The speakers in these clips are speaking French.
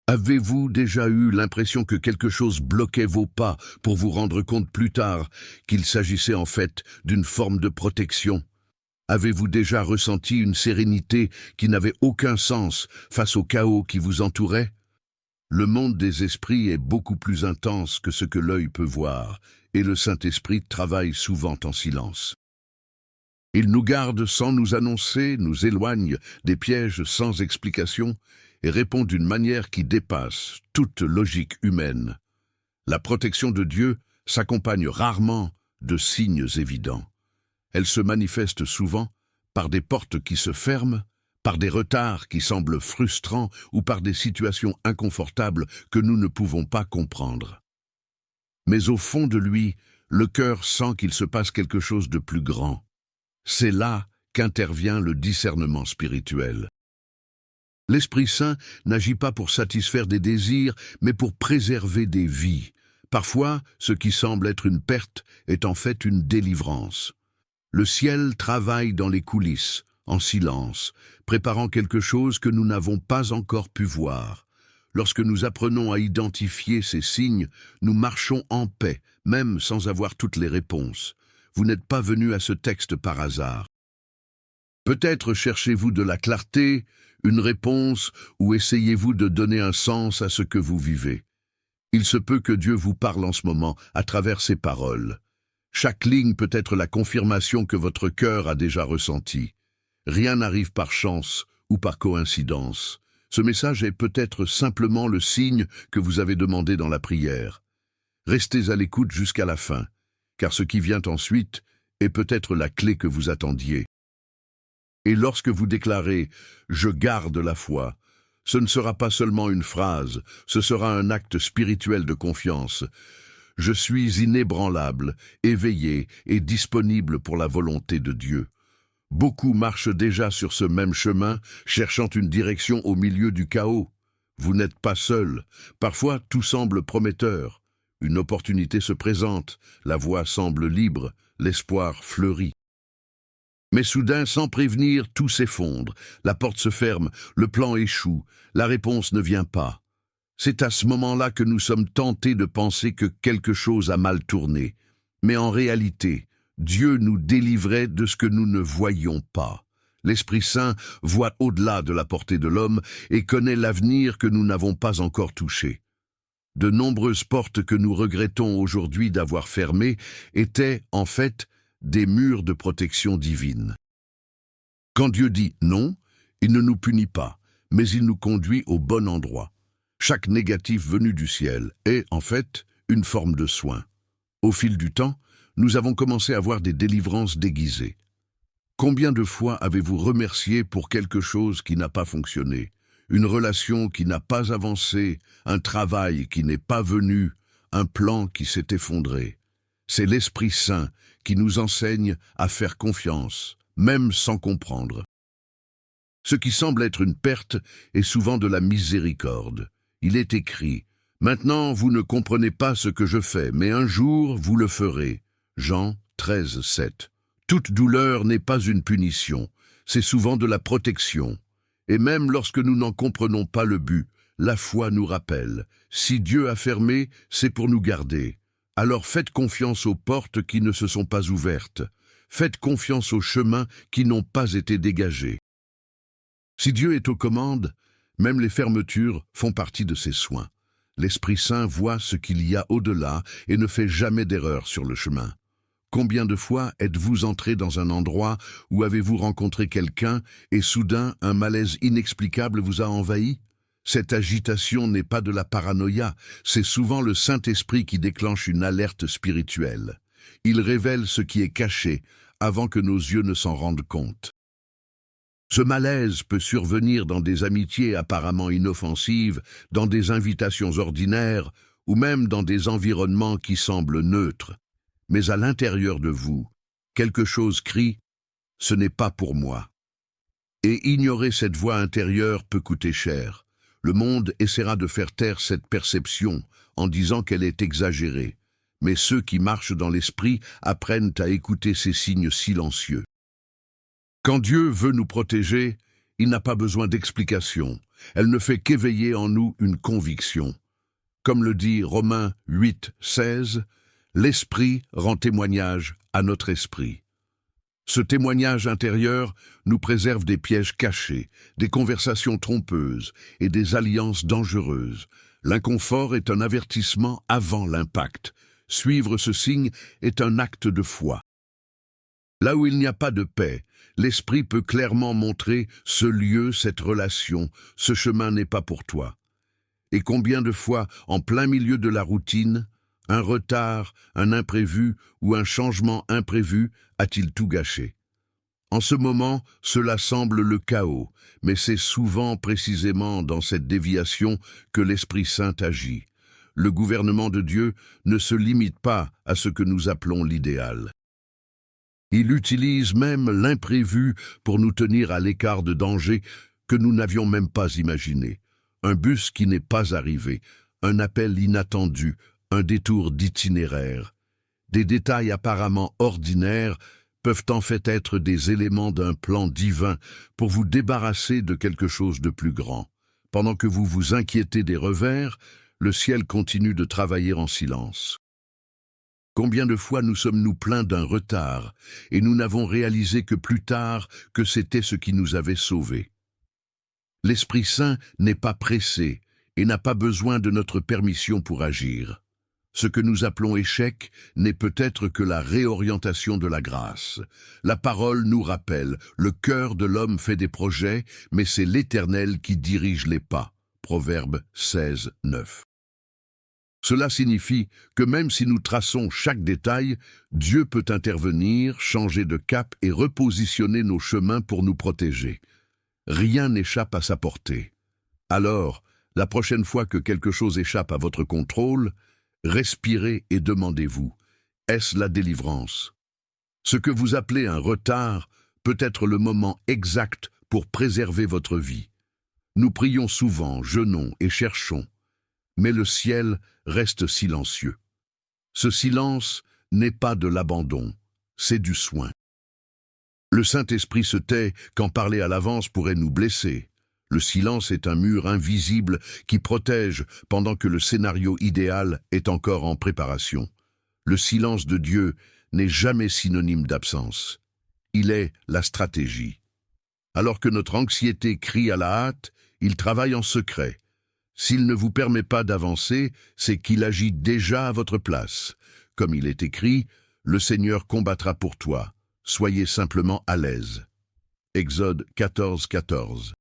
Avez-vous déjà eu l'impression que quelque chose bloquait vos pas pour vous rendre compte plus tard qu'il s'agissait en fait d'une forme de protection? Avez-vous déjà ressenti une sérénité qui n'avait aucun sens face au chaos qui vous entourait? Le monde des esprits est beaucoup plus intense que ce que l'œil peut voir, et le Saint-Esprit travaille souvent en silence. Il nous garde sans nous annoncer, nous éloigne des pièges sans explication et répond d'une manière qui dépasse toute logique humaine. La protection de Dieu s'accompagne rarement de signes évidents. Elle se manifeste souvent par des portes qui se ferment, par des retards qui semblent frustrants ou par des situations inconfortables que nous ne pouvons pas comprendre. Mais au fond de lui, le cœur sent qu'il se passe quelque chose de plus grand. C'est là qu'intervient le discernement spirituel. L'Esprit Saint n'agit pas pour satisfaire des désirs, mais pour préserver des vies. Parfois, ce qui semble être une perte est en fait une délivrance. Le ciel travaille dans les coulisses, en silence, préparant quelque chose que nous n'avons pas encore pu voir. Lorsque nous apprenons à identifier ces signes, nous marchons en paix, même sans avoir toutes les réponses. Vous n'êtes pas venu à ce texte par hasard. Peut-être cherchez-vous de la clarté, une réponse, ou essayez-vous de donner un sens à ce que vous vivez. Il se peut que Dieu vous parle en ce moment à travers ces paroles. Chaque ligne peut être la confirmation que votre cœur a déjà ressenti. Rien n'arrive par chance ou par coïncidence. Ce message est peut-être simplement le signe que vous avez demandé dans la prière. Restez à l'écoute jusqu'à la fin, car ce qui vient ensuite est peut-être la clé que vous attendiez. Et lorsque vous déclarez « Je garde la foi », ce ne sera pas seulement une phrase, ce sera un acte spirituel de confiance. Je suis inébranlable, éveillé et disponible pour la volonté de Dieu. Beaucoup marchent déjà sur ce même chemin, cherchant une direction au milieu du chaos. Vous n'êtes pas seul. Parfois, tout semble prometteur. Une opportunité se présente, la voie semble libre, l'espoir fleurit. Mais soudain, sans prévenir, tout s'effondre. La porte se ferme, le plan échoue, la réponse ne vient pas. C'est à ce moment-là que nous sommes tentés de penser que quelque chose a mal tourné. Mais en réalité, Dieu nous délivrait de ce que nous ne voyions pas. L'Esprit Saint voit au-delà de la portée de l'homme et connaît l'avenir que nous n'avons pas encore touché. De nombreuses portes que nous regrettons aujourd'hui d'avoir fermées étaient, en fait, des murs de protection divine. Quand Dieu dit non, il ne nous punit pas, mais il nous conduit au bon endroit. Chaque négatif venu du ciel est, en fait, une forme de soin. Au fil du temps, nous avons commencé à voir des délivrances déguisées. Combien de fois avez-vous remercié pour quelque chose qui n'a pas fonctionné, une relation qui n'a pas avancé, un travail qui n'est pas venu, un plan qui s'est effondré? C'est l'Esprit Saint qui nous enseigne à faire confiance, même sans comprendre. Ce qui semble être une perte est souvent de la miséricorde. Il est écrit « Maintenant vous ne comprenez pas ce que je fais, mais un jour vous le ferez ». Jean 13, 7. Toute douleur n'est pas une punition, c'est souvent de la protection. Et même lorsque nous n'en comprenons pas le but, la foi nous rappelle « Si Dieu a fermé, c'est pour nous garder ». Alors faites confiance aux portes qui ne se sont pas ouvertes. Faites confiance aux chemins qui n'ont pas été dégagés. Si Dieu est aux commandes, même les fermetures font partie de ses soins. L'Esprit Saint voit ce qu'il y a au-delà et ne fait jamais d'erreur sur le chemin. Combien de fois êtes-vous entré dans un endroit où avez-vous rencontré quelqu'un et soudain un malaise inexplicable vous a envahi? Cette agitation n'est pas de la paranoïa, c'est souvent le Saint-Esprit qui déclenche une alerte spirituelle. Il révèle ce qui est caché avant que nos yeux ne s'en rendent compte. Ce malaise peut survenir dans des amitiés apparemment inoffensives, dans des invitations ordinaires ou même dans des environnements qui semblent neutres. Mais à l'intérieur de vous, quelque chose crie « Ce n'est pas pour moi ». Et ignorer cette voix intérieure peut coûter cher. Le monde essaiera de faire taire cette perception en disant qu'elle est exagérée. Mais ceux qui marchent dans l'esprit apprennent à écouter ces signes silencieux. Quand Dieu veut nous protéger, Il n'a pas besoin d'explication. Elle ne fait qu'éveiller en nous une conviction. Comme le dit Romains 8, 16, « L'Esprit rend témoignage à notre esprit ». Ce témoignage intérieur nous préserve des pièges cachés, des conversations trompeuses et des alliances dangereuses. L'inconfort est un avertissement avant l'impact. Suivre ce signe est un acte de foi. Là où il n'y a pas de paix, l'Esprit peut clairement montrer ce lieu, cette relation, ce chemin n'est pas pour toi. Et combien de fois, en plein milieu de la routine, un retard, un imprévu ou un changement imprévu a-t-il tout gâché? En ce moment, cela semble le chaos, mais c'est souvent précisément dans cette déviation que l'Esprit Saint agit. Le gouvernement de Dieu ne se limite pas à ce que nous appelons l'idéal. Il utilise même l'imprévu pour nous tenir à l'écart de dangers que nous n'avions même pas imaginés. Un bus qui n'est pas arrivé, un appel inattendu, un détour d'itinéraire. Des détails apparemment ordinaires peuvent en fait être des éléments d'un plan divin pour vous débarrasser de quelque chose de plus grand. Pendant que vous vous inquiétez des revers, le ciel continue de travailler en silence. Combien de fois nous sommes-nous plaints d'un retard et nous n'avons réalisé que plus tard que c'était ce qui nous avait sauvés. L'Esprit Saint n'est pas pressé et n'a pas besoin de notre permission pour agir. Ce que nous appelons échec n'est peut-être que la réorientation de la grâce. La parole nous rappelle, le cœur de l'homme fait des projets, mais c'est l'Éternel qui dirige les pas. Proverbe 16, 9. Cela signifie que même si nous traçons chaque détail, Dieu peut intervenir, changer de cap et repositionner nos chemins pour nous protéger. Rien n'échappe à sa portée. Alors, la prochaine fois que quelque chose échappe à votre contrôle, respirez et demandez-vous, est-ce la délivrance? Ce que vous appelez un retard peut être le moment exact pour préserver votre vie. Nous prions souvent, jeûnons et cherchons, mais le ciel reste silencieux. Ce silence n'est pas de l'abandon, c'est du soin. Le Saint-Esprit se tait quand parler à l'avance pourrait nous blesser. Le silence est un mur invisible qui protège pendant que le scénario idéal est encore en préparation. Le silence de Dieu n'est jamais synonyme d'absence. Il est la stratégie. Alors que notre anxiété crie à la hâte, il travaille en secret. S'il ne vous permet pas d'avancer, c'est qu'il agit déjà à votre place. Comme il est écrit, le Seigneur combattra pour toi. Soyez simplement à l'aise. Exode 14, 14.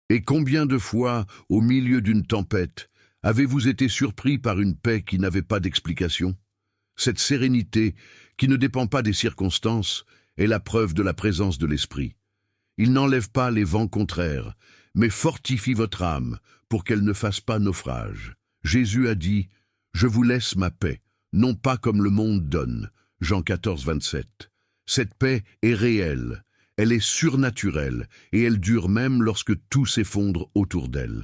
Et combien de fois, au milieu d'une tempête, avez-vous été surpris par une paix qui n'avait pas d'explication? Cette sérénité, qui ne dépend pas des circonstances, est la preuve de la présence de l'Esprit. Il n'enlève pas les vents contraires, mais fortifie votre âme pour qu'elle ne fasse pas naufrage. Jésus a dit « Je vous laisse ma paix, non pas comme le monde donne ». Jean 14, 27. Cette paix est réelle. Elle est surnaturelle et elle dure même lorsque tout s'effondre autour d'elle.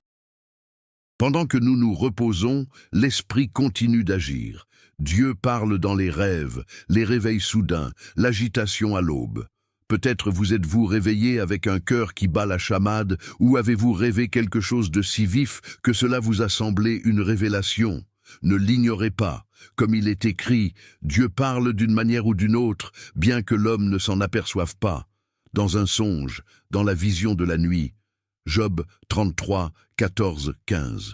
Pendant que nous nous reposons, l'Esprit continue d'agir. Dieu parle dans les rêves, les réveils soudains, l'agitation à l'aube. Peut-être vous êtes-vous réveillé avec un cœur qui bat la chamade ou avez-vous rêvé quelque chose de si vif que cela vous a semblé une révélation. Ne l'ignorez pas. Comme il est écrit, Dieu parle d'une manière ou d'une autre, bien que l'homme ne s'en aperçoive pas. Dans un songe, dans la vision de la nuit. Job 33, 14, 15.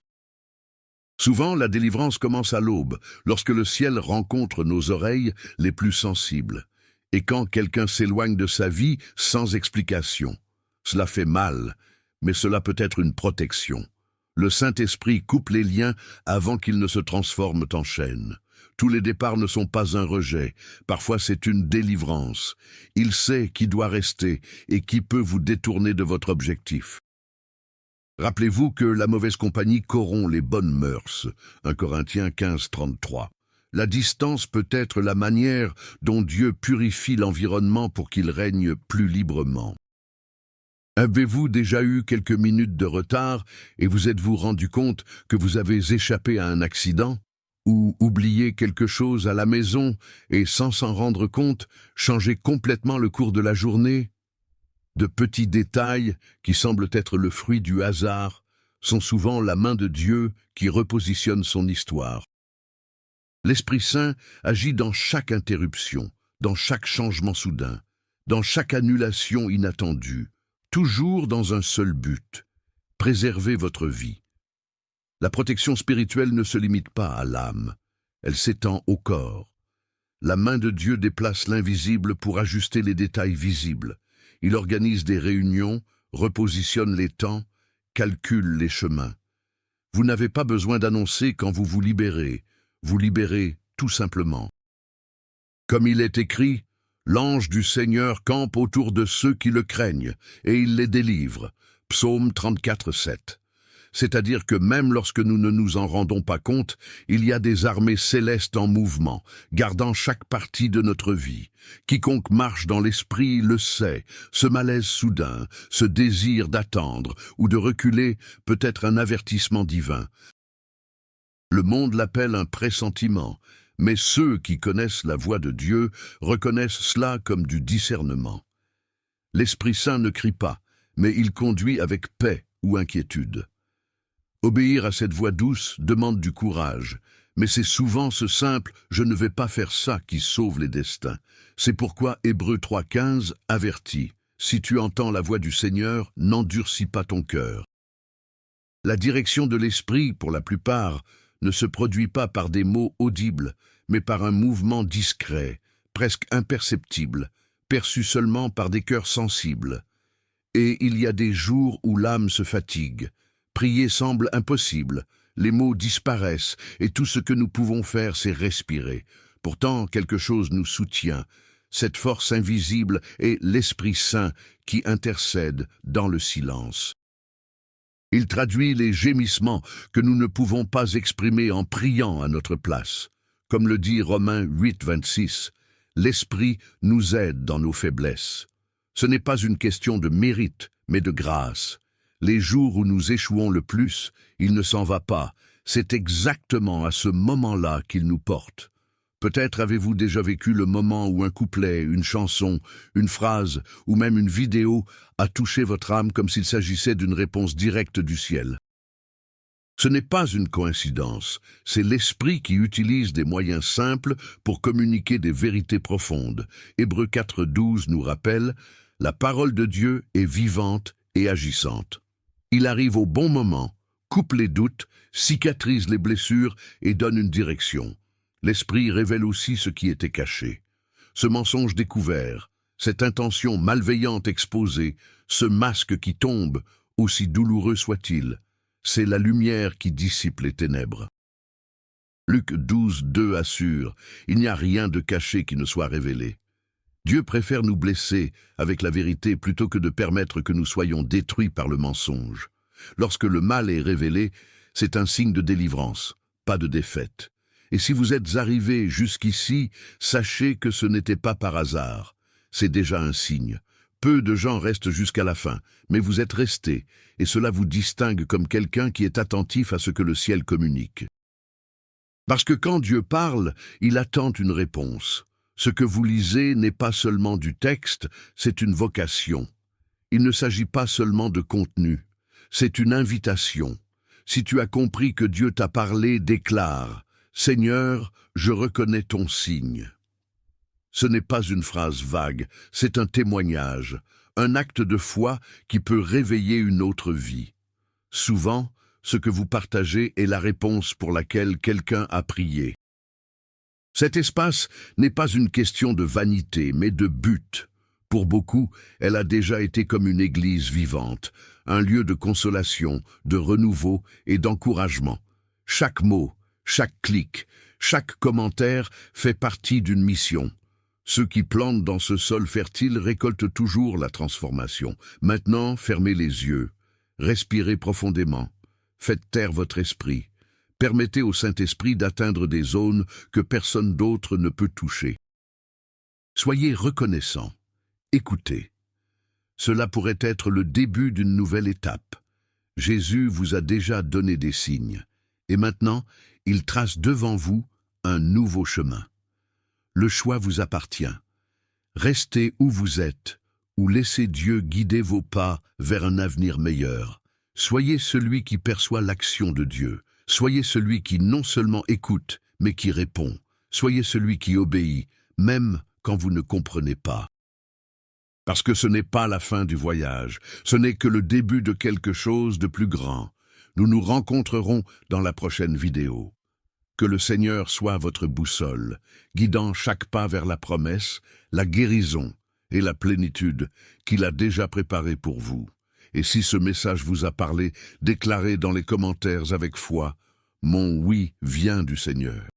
Souvent, la délivrance commence à l'aube, lorsque le ciel rencontre nos oreilles les plus sensibles, et quand quelqu'un s'éloigne de sa vie sans explication. Cela fait mal, mais cela peut être une protection. Le Saint-Esprit coupe les liens avant qu'ils ne se transforment en chaînes. Tous les départs ne sont pas un rejet, parfois c'est une délivrance. Il sait qui doit rester et qui peut vous détourner de votre objectif. Rappelez-vous que la mauvaise compagnie corrompt les bonnes mœurs. 1 Corinthiens 15, 33. La distance peut être la manière dont Dieu purifie l'environnement pour qu'il règne plus librement. Avez-vous déjà eu quelques minutes de retard et vous êtes-vous rendu compte que vous avez échappé à un accident? Ou oublié quelque chose à la maison et sans s'en rendre compte, changer complètement le cours de la journée? De petits détails, qui semblent être le fruit du hasard, sont souvent la main de Dieu qui repositionne son histoire. L'Esprit Saint agit dans chaque interruption, dans chaque changement soudain, dans chaque annulation inattendue, toujours dans un seul but: préserver votre vie. La protection spirituelle ne se limite pas à l'âme, elle s'étend au corps. La main de Dieu déplace l'invisible pour ajuster les détails visibles. Il organise des réunions, repositionne les temps, calcule les chemins. Vous n'avez pas besoin d'annoncer quand vous vous libérez tout simplement. Comme il est écrit, l'ange du Seigneur campe autour de ceux qui le craignent, et il les délivre. Psaume 34, 7. C'est-à-dire que même lorsque nous ne nous en rendons pas compte, il y a des armées célestes en mouvement, gardant chaque partie de notre vie. Quiconque marche dans l'esprit le sait, ce malaise soudain, ce désir d'attendre ou de reculer peut être un avertissement divin. Le monde l'appelle un pressentiment, mais ceux qui connaissent la voix de Dieu reconnaissent cela comme du discernement. L'Esprit Saint ne crie pas, mais il conduit avec paix ou inquiétude. Obéir à cette voix douce demande du courage, mais c'est souvent ce simple « je ne vais pas faire ça » qui sauve les destins. C'est pourquoi Hébreux 3,15 avertit « Si tu entends la voix du Seigneur, n'endurcis pas ton cœur ». La direction de l'esprit, pour la plupart, ne se produit pas par des mots audibles, mais par un mouvement discret, presque imperceptible, perçu seulement par des cœurs sensibles. Et il y a des jours où l'âme se fatigue. Prier semble impossible, les mots disparaissent et tout ce que nous pouvons faire, c'est respirer. Pourtant, quelque chose nous soutient. Cette force invisible est l'Esprit Saint qui intercède dans le silence. Il traduit les gémissements que nous ne pouvons pas exprimer en priant à notre place. Comme le dit Romains 8, 26, l'Esprit nous aide dans nos faiblesses. Ce n'est pas une question de mérite, mais de grâce. Les jours où nous échouons le plus, il ne s'en va pas. C'est exactement à ce moment-là qu'il nous porte. Peut-être avez-vous déjà vécu le moment où un couplet, une chanson, une phrase ou même une vidéo a touché votre âme comme s'il s'agissait d'une réponse directe du ciel. Ce n'est pas une coïncidence, c'est l'Esprit qui utilise des moyens simples pour communiquer des vérités profondes. Hébreux 4, 12 nous rappelle « La parole de Dieu est vivante et agissante. Il arrive au bon moment, coupe les doutes, cicatrise les blessures et donne une direction. L'Esprit révèle aussi ce qui était caché. Ce mensonge découvert, cette intention malveillante exposée, ce masque qui tombe, aussi douloureux soit-il, c'est la lumière qui dissipe les ténèbres. Luc 12, 2 assure, il n'y a rien de caché qui ne soit révélé. Dieu préfère nous blesser avec la vérité plutôt que de permettre que nous soyons détruits par le mensonge. Lorsque le mal est révélé, c'est un signe de délivrance, pas de défaite. Et si vous êtes arrivés jusqu'ici, sachez que ce n'était pas par hasard. C'est déjà un signe. Peu de gens restent jusqu'à la fin, mais vous êtes restés, et cela vous distingue comme quelqu'un qui est attentif à ce que le ciel communique. Parce que quand Dieu parle, il attend une réponse. Ce que vous lisez n'est pas seulement du texte, c'est une vocation. Il ne s'agit pas seulement de contenu, c'est une invitation. Si tu as compris que Dieu t'a parlé, déclare « Seigneur, je reconnais ton signe ». Ce n'est pas une phrase vague, c'est un témoignage, un acte de foi qui peut réveiller une autre vie. Souvent, ce que vous partagez est la réponse pour laquelle quelqu'un a prié. Cet espace n'est pas une question de vanité, mais de but. Pour beaucoup, elle a déjà été comme une église vivante, un lieu de consolation, de renouveau et d'encouragement. Chaque mot, chaque clic, chaque commentaire fait partie d'une mission. Ceux qui plantent dans ce sol fertile récoltent toujours la transformation. Maintenant, fermez les yeux, respirez profondément, faites taire votre esprit. Permettez au Saint-Esprit d'atteindre des zones que personne d'autre ne peut toucher. Soyez reconnaissants. Écoutez. Cela pourrait être le début d'une nouvelle étape. Jésus vous a déjà donné des signes. Et maintenant, il trace devant vous un nouveau chemin. Le choix vous appartient. Restez où vous êtes ou laissez Dieu guider vos pas vers un avenir meilleur. Soyez celui qui perçoit l'action de Dieu. Soyez celui qui non seulement écoute, mais qui répond. Soyez celui qui obéit, même quand vous ne comprenez pas. Parce que ce n'est pas la fin du voyage, ce n'est que le début de quelque chose de plus grand. Nous nous rencontrerons dans la prochaine vidéo. Que le Seigneur soit votre boussole, guidant chaque pas vers la promesse, la guérison et la plénitude qu'il a déjà préparée pour vous. Et si ce message vous a parlé, déclarez dans les commentaires avec foi, « Mon oui vient du Seigneur ».